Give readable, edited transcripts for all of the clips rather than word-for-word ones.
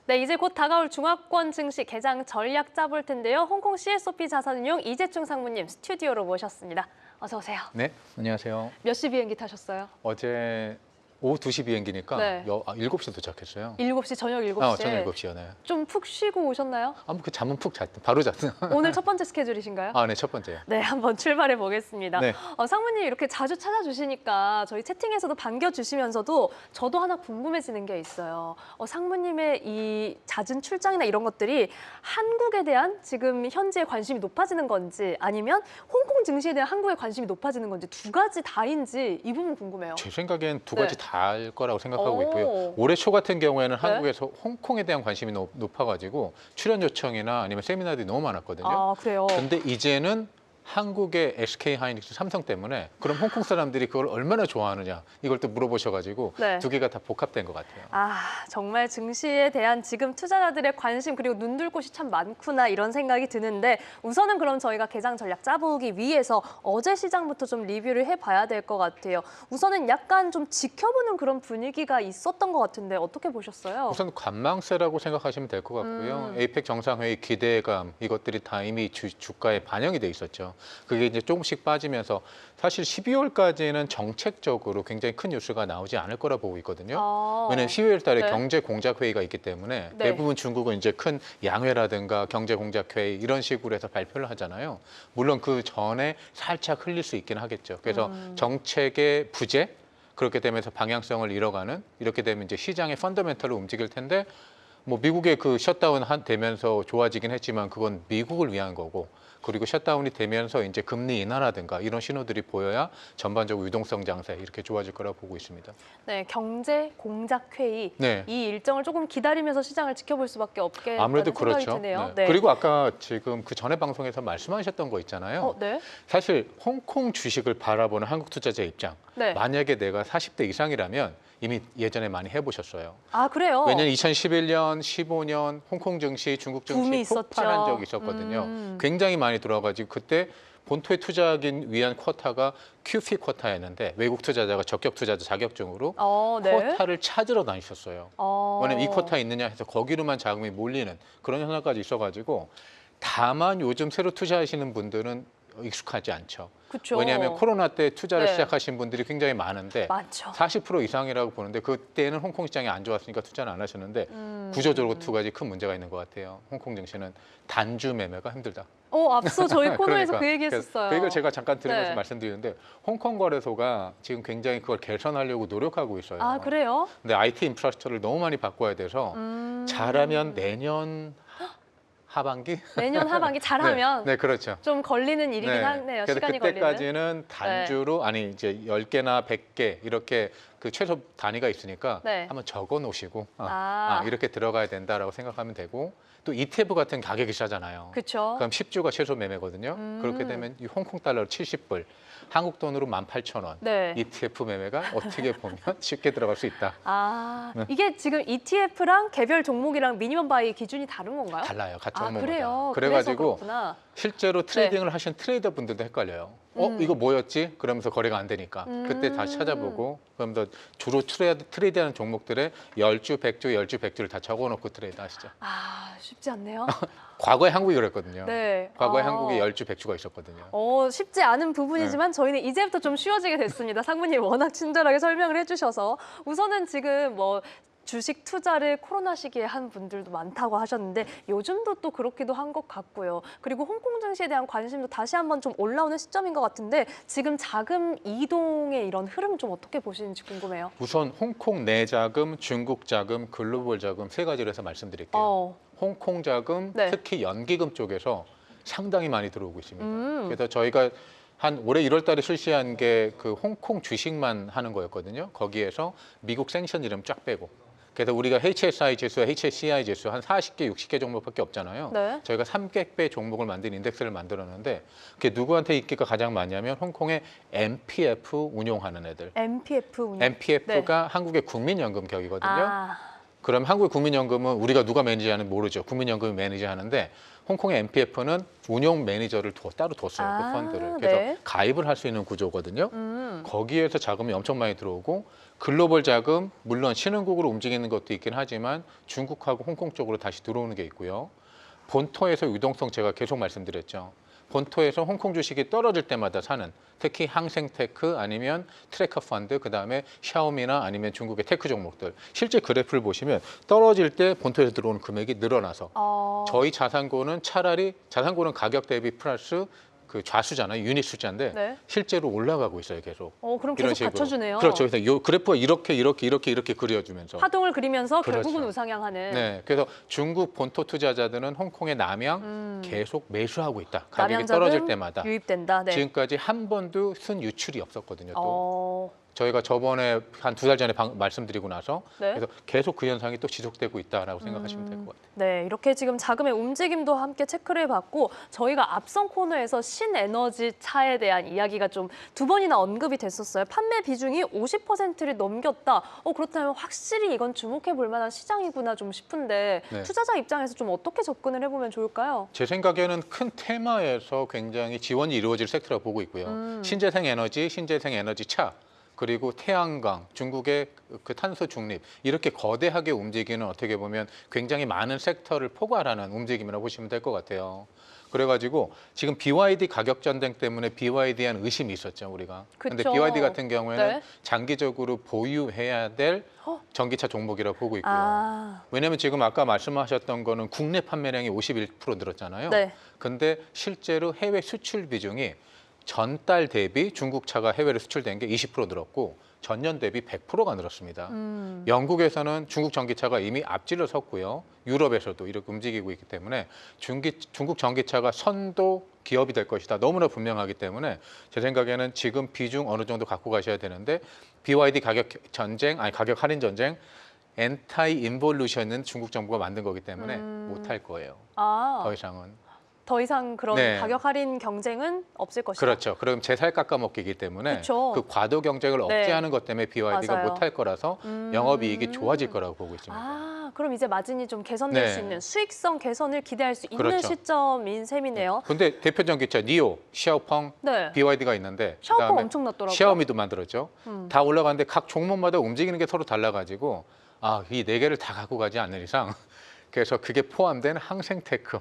네, 이제 곧 다가올 중화권 증시 개장 전략 짜볼 텐데요. 홍콩 CSOP 자산운용 이재충 상무님 스튜디오로 모셨습니다. 어서 오세요. 네, 안녕하세요. 몇 시 비행기 타셨어요? 어제 오후 2시 비행기니까 네. 7시 도착했어요. 7시, 저녁 7시에. 저녁 7시요, 네. 좀 푹 쉬고 오셨나요? 그 잠은 푹 잤, 바로 잤어요. 오늘 첫 번째 스케줄이신가요? 네, 첫 번째요. 네, 한번 출발해 보겠습니다. 네. 상무님 이렇게 자주 찾아주시니까 저희 채팅에서도 반겨주시면서도 저도 하나 궁금해지는 게 있어요. 상무님의 이 잦은 출장이나 이런 것들이 한국에 대한 지금 현재 관심이 높아지는 건지 아니면 홍콩 증시에 대한 한국의 관심이 높아지는 건지 두 가지 다인지 이 부분 궁금해요. 제 생각엔 두 네. 가지 다일 거라고 생각하고 오. 있고요. 올해 초 같은 경우에는 네. 한국에서 홍콩에 대한 관심이 높아가지고 출연 요청이나 아니면 세미나들이 너무 많았거든요. 아, 그래요? 근데 이제는 한국의 SK 하이닉스, 삼성 때문에 그럼 홍콩 사람들이 그걸 얼마나 좋아하느냐 이걸 또 물어보셔가지고 네. 두 개가 다 복합된 것 같아요. 정말 증시에 대한 지금 투자자들의 관심 그리고 눈둘 곳이 참 많구나 이런 생각이 드는데 우선은 그럼 저희가 개장 전략 짜보기 위해서 어제 시장부터 좀 리뷰를 해봐야 될 것 같아요. 우선은 약간 좀 지켜보는 그런 분위기가 있었던 것 같은데 어떻게 보셨어요? 우선 관망세라고 생각하시면 될 것 같고요. 에이펙 정상회의 기대감 이것들이 다 이미 주가에 반영이 돼 있었죠. 그게 이제 조금씩 빠지면서 사실 12월까지는 정책적으로 굉장히 큰 뉴스가 나오지 않을 거라 보고 있거든요. 왜냐하면 12월 달에 네. 경제 공작 회의가 있기 때문에 네. 대부분 중국은 이제 큰 양회라든가 경제 공작 회의 이런 식으로 해서 발표를 하잖아요. 물론 그 전에 살짝 흘릴 수 있긴 하겠죠. 그래서 정책의 부재 그렇게 되면서 방향성을 잃어가는 이렇게 되면 이제 시장의 펀더멘털로 움직일 텐데 뭐 미국의 그 셧다운 되면서 좋아지긴 했지만 그건 미국을 위한 거고 그리고 셧다운이 되면서 이제 금리 인하라든가 이런 신호들이 보여야 전반적으로 유동성 장세 이렇게 좋아질 거라고 보고 있습니다. 네, 경제 공작 회의 네. 이 일정을 조금 기다리면서 시장을 지켜볼 수밖에 없겠다는 아무래도 생각이 그렇죠. 드네요. 네. 그리고 아까 지금 그 전에 방송에서 말씀하셨던 거 있잖아요. 네. 사실 홍콩 주식을 바라보는 한국 투자자 입장. 네. 만약에 내가 40대 이상이라면 이미 예전에 많이 해보셨어요. 그래요? 왜냐하면 2011년, 15년 홍콩 증시, 중국 붐이 증시 폭발한 있었죠. 적이 있었거든요. 굉장히 많이 들어와가지고 그때 본토에 투자하기 위한 쿼터가 QF 쿼터였는데 외국 투자자가 적격 투자자 자격증으로 네. 쿼터를 찾으러 다니셨어요. 왜냐면 이 쿼터 있느냐 해서 거기로만 자금이 몰리는 그런 현상까지 있어가지고 다만 요즘 새로 투자하시는 분들은 익숙하지 않죠. 그쵸. 왜냐하면 코로나 때 투자를 네. 시작하신 분들이 굉장히 많은데 많죠. 40% 이상이라고 보는데 그때는 홍콩 시장이 안 좋았으니까 투자는 안 하셨는데 구조적으로 두 가지 큰 문제가 있는 것 같아요. 홍콩 증시는 단주 매매가 힘들다. 앞서 저희 코너에서 그러니까, 그 얘기했었어요. 그 얘기를 제가 잠깐 들으면서 네. 말씀드리는데 홍콩 거래소가 지금 굉장히 그걸 개선하려고 노력하고 있어요. 그래요? 근데 IT 인프라스트럭처를 너무 많이 바꿔야 돼서 잘하면 내년 하반기? 내년 하반기 잘하면 네, 그렇죠. 좀 걸리는 일이긴 하네요. 그래서 시간이 그때까지는 단주로 아니 이제 10개나 100개 이렇게 그 최소 단위가 있으니까 네. 한번 적어 놓으시고 이렇게 들어가야 된다라고 생각하면 되고 또 ETF 같은 가격이 싸잖아요. 그렇죠. 그럼 10주가 최소 매매거든요. 그렇게 되면 이 홍콩 달러로 70불, 한국 돈으로 18,000원. 네. ETF 매매가 어떻게 보면 쉽게 들어갈 수 있다. 이게 지금 ETF랑 개별 종목이랑 미니멈 바이 기준이 다른 건가요? 달라요. 같은 종목마다. 그래요? 그래가지고 그래서 실제로 트레이딩을 하신 트레이더 분들도 헷갈려요. 이거 뭐였지? 그러면서 거래가 안 되니까. 그때 다시 찾아보고 그러면서 주로 트레이드하는 종목들의 10주, 100주, 10주, 100주를 다 적어놓고 트레이드 하시죠. 쉽지 않네요. 과거에 한국이 그랬거든요. 네. 과거에 한국에 10주, 100주가 있었거든요. 쉽지 않은 부분이지만 저희는 이제부터 좀 쉬워지게 됐습니다. 상무님이 워낙 친절하게 설명을 해주셔서 우선은 지금 뭐 주식 투자를 코로나 시기에 한 분들도 많다고 하셨는데 요즘도 또 그렇기도 한 것 같고요. 그리고 홍콩 증시에 대한 관심도 다시 한번 좀 올라오는 시점인 것 같은데 지금 자금 이동의 이런 흐름 좀 어떻게 보시는지 궁금해요. 우선 홍콩 내 자금, 중국 자금, 글로벌 자금 세 가지로 해서 말씀드릴게요. 홍콩 자금, 네. 특히 연기금 쪽에서 상당히 많이 들어오고 있습니다. 그래서 저희가 한 올해 1월 달에 실시한 게 그 홍콩 주식만 하는 거였거든요. 거기에서 미국 생션 이름 쫙 빼고. 그래서 우리가 HSI 지수, HSCI 지수 한 40개, 60개 종목밖에 없잖아요. 네. 저희가 300배 종목을 만든 인덱스를 만들었는데 그게 누구한테 인기가 가장 많냐면 홍콩의 MPF 운용하는 애들. MPF 운용. MPF가 한국의 국민연금 격이거든요. 그럼 한국의 국민연금은 우리가 누가 매니지하는 모르죠. 국민연금이 매니지하는데 홍콩의 MPF는 운용 매니저를 따로 뒀어요. 그 펀드를. 그래서 네. 가입을 할 수 있는 구조거든요. 거기에서 자금이 엄청 많이 들어오고 글로벌 자금, 물론 신흥국으로 움직이는 것도 있긴 하지만 중국하고 홍콩 쪽으로 다시 들어오는 게 있고요. 본토에서 유동성 제가 계속 말씀드렸죠. 본토에서 홍콩 주식이 떨어질 때마다 사는, 특히 항생테크 아니면 트래커 펀드, 그다음에 샤오미나 아니면 중국의 테크 종목들. 실제 그래프를 보시면 떨어질 때 본토에서 들어오는 금액이 늘어나서 저희 자산고는 차라리 자산고는 가격 대비 플러스 그 좌수잖아요. 유닛 숫자인데 네. 실제로 올라가고 있어요. 계속. 그럼 이런 계속 식으로. 받쳐주네요. 그렇죠. 그래서 요 그래프가 이렇게 그려주면서 파동을 그리면서 그렇죠. 결국은 우상향하는. 네, 그래서 중국 본토 투자자들은 홍콩의 남양 계속 매수하고 있다. 가격이 남양 떨어질 자금 때마다. 유입된다. 네. 지금까지 한 번도 순 유출이 없었거든요. 또 저희가 저번에 한 2달 전에 말씀드리고 나서 네. 그래서 계속 그 현상이 또 지속되고 있다라고 생각하시면 될 것 같아요. 네, 이렇게 지금 자금의 움직임도 함께 체크를 해봤고 저희가 앞선 코너에서 신에너지 차에 대한 이야기가 좀 2번이나 언급이 됐었어요. 판매 비중이 50%를 넘겼다. 그렇다면 확실히 이건 주목해 볼 만한 시장이구나 좀 싶은데 네. 투자자 입장에서 좀 어떻게 접근을 해보면 좋을까요? 제 생각에는 큰 테마에서 굉장히 지원이 이루어질 섹터라고 보고 있고요. 신재생 에너지 차, 그리고 태양광, 중국의 그 탄소 중립 이렇게 거대하게 움직이는 어떻게 보면 굉장히 많은 섹터를 포괄하는 움직임이라고 보시면 될 것 같아요. 그래가지고 지금 BYD 가격 전쟁 때문에 BYD에 대한 의심이 있었죠, 우리가. 근데 그쵸. BYD 같은 경우에는 네. 장기적으로 보유해야 될 전기차 종목이라고 보고 있고요. 왜냐하면 지금 아까 말씀하셨던 거는 국내 판매량이 51% 늘었잖아요. 네. 근데 실제로 해외 수출 비중이 전달 대비 중국 차가 해외로 수출된 게 20% 늘었고 전년 대비 100%가 늘었습니다. 영국에서는 중국 전기차가 이미 앞질러 섰고요. 유럽에서도 이렇게 움직이고 있기 때문에 중국 전기차가 선도 기업이 될 것이다. 너무나 분명하기 때문에 제 생각에는 지금 비중 어느 정도 갖고 가셔야 되는데 BYD 가격 할인 전쟁 엔타이 인볼루션은 중국 정부가 만든 거기 때문에 못할 거예요. 더 이상은. 더 이상 그런 네. 가격 할인 경쟁은 없을 것이다. 그렇죠. 그럼 제살 깎아먹기이기 때문에 그쵸. 그 과도 경쟁을 네. 억제하는 것 때문에 BYD가 맞아요. 못할 거라서 영업이익이 좋아질 거라고 보고 있습니다. 그럼 이제 마진이 좀 개선될 네. 수 있는 수익성 개선을 기대할 수 있는 그렇죠. 시점인 셈이네요. 근데 대표 전기차 니오, 샤오펑, 네. BYD가 있는데 샤오펑 그다음에 엄청났더라고요. 샤오미도 만들었죠. 다 올라가는데 각 종목마다 움직이는 게 서로 달라가지고 이 네 개를 다 갖고 가지 않는 이상 그래서 그게 포함된 항생테크.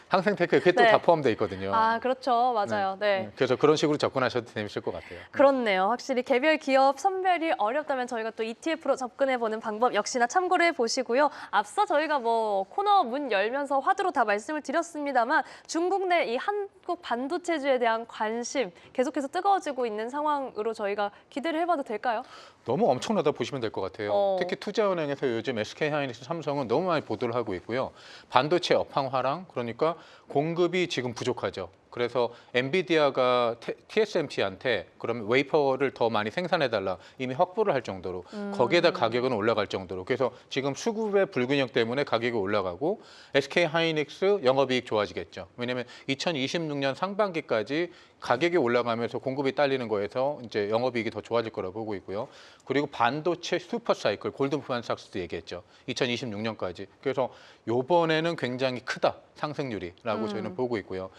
항생테크 그게 또 네. 다 포함되어 있거든요. 그렇죠. 맞아요. 네. 그래서 그런 식으로 접근하셔도 재밌을 것 같아요. 그렇네요. 확실히 개별 기업 선별이 어렵다면 저희가 또 ETF로 접근해보는 방법 역시나 참고를 해보시고요. 앞서 저희가 코너 문 열면서 화두로 다 말씀을 드렸습니다만 중국 내 이 한국 반도체주에 대한 관심 계속해서 뜨거워지고 있는 상황으로 저희가 기대를 해봐도 될까요? 너무 엄청나다 보시면 될 것 같아요. 특히 투자은행에서 요즘 SK하이닉스, 삼성은 너무 많이 보도를 하고 있고요. 반도체 업황화랑 그러니까 공급이 지금 부족하죠. 그래서 엔비디아가 TSMC한테 그러면 웨이퍼를 더 많이 생산해달라 이미 확보를 할 정도로 거기에다 가격은 올라갈 정도로 그래서 지금 수급의 불균형 때문에 가격이 올라가고 SK하이닉스 영업이익 좋아지겠죠. 왜냐하면 2026년 상반기까지 가격이 올라가면서 공급이 딸리는 거에서 이제 영업이익이 더 좋아질 거라고 보고 있고요. 그리고 반도체 슈퍼사이클 골든만삭스도 얘기했죠. 2026년까지. 그래서 요번에는 굉장히 크다 상승률이라고 저희는 보고 있고요.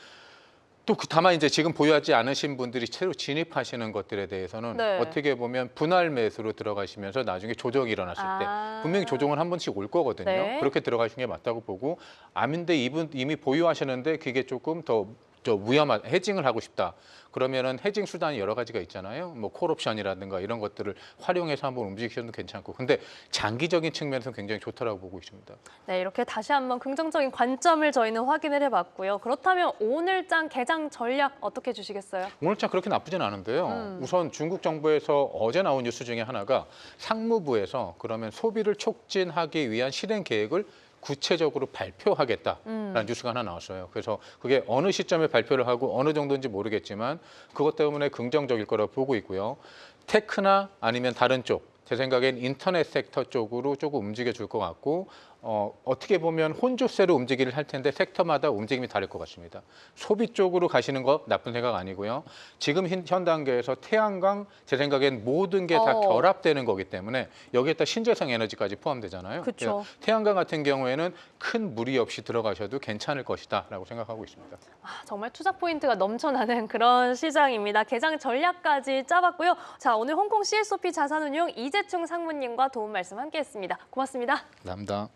또 다만 이제 지금 보유하지 않으신 분들이 새로 진입하시는 것들에 대해서는 네. 어떻게 보면 분할 매수로 들어가시면서 나중에 조정이 일어났을 때 분명히 조정은 한 번씩 올 거거든요. 네. 그렇게 들어가시는 게 맞다고 보고 아닌데 이분 이미 보유하시는데 그게 조금 더 위험한 해징을 하고 싶다. 그러면은 해징 수단이 여러 가지가 있잖아요. 뭐 콜옵션이라든가 이런 것들을 활용해서 한번 움직이셔도 괜찮고. 근데 장기적인 측면에서 굉장히 좋다라고 보고 있습니다. 네, 이렇게 다시 한번 긍정적인 관점을 저희는 확인을 해봤고요. 그렇다면 오늘장 개장 전략 어떻게 주시겠어요? 오늘장 그렇게 나쁘진 않은데요. 우선 중국 정부에서 어제 나온 뉴스 중에 하나가 상무부에서 그러면 소비를 촉진하기 위한 실행 계획을 구체적으로 발표하겠다라는 뉴스가 하나 나왔어요. 그래서 그게 어느 시점에 발표를 하고 어느 정도인지 모르겠지만 그것 때문에 긍정적일 거라고 보고 있고요. 테크나 아니면 다른 쪽, 제 생각엔 인터넷 섹터 쪽으로 조금 움직여 줄 것 같고 어떻게 보면 혼조세로 움직이를 할 텐데 섹터마다 움직임이 다를 것 같습니다. 소비 쪽으로 가시는 거 나쁜 생각 아니고요. 지금 현 단계에서 태양광 제 생각엔 모든 게 다 결합되는 거기 때문에 여기에다 신재생 에너지까지 포함되잖아요. 그쵸. 그래서 태양광 같은 경우에는 큰 무리 없이 들어가셔도 괜찮을 것이다라고 생각하고 있습니다. 정말 투자 포인트가 넘쳐나는 그런 시장입니다. 개장 전략까지 짜봤고요. 자, 오늘 홍콩 CSOP 자산운용 이재충 상무님과 도움 말씀 함께했습니다. 고맙습니다. 감사합니다.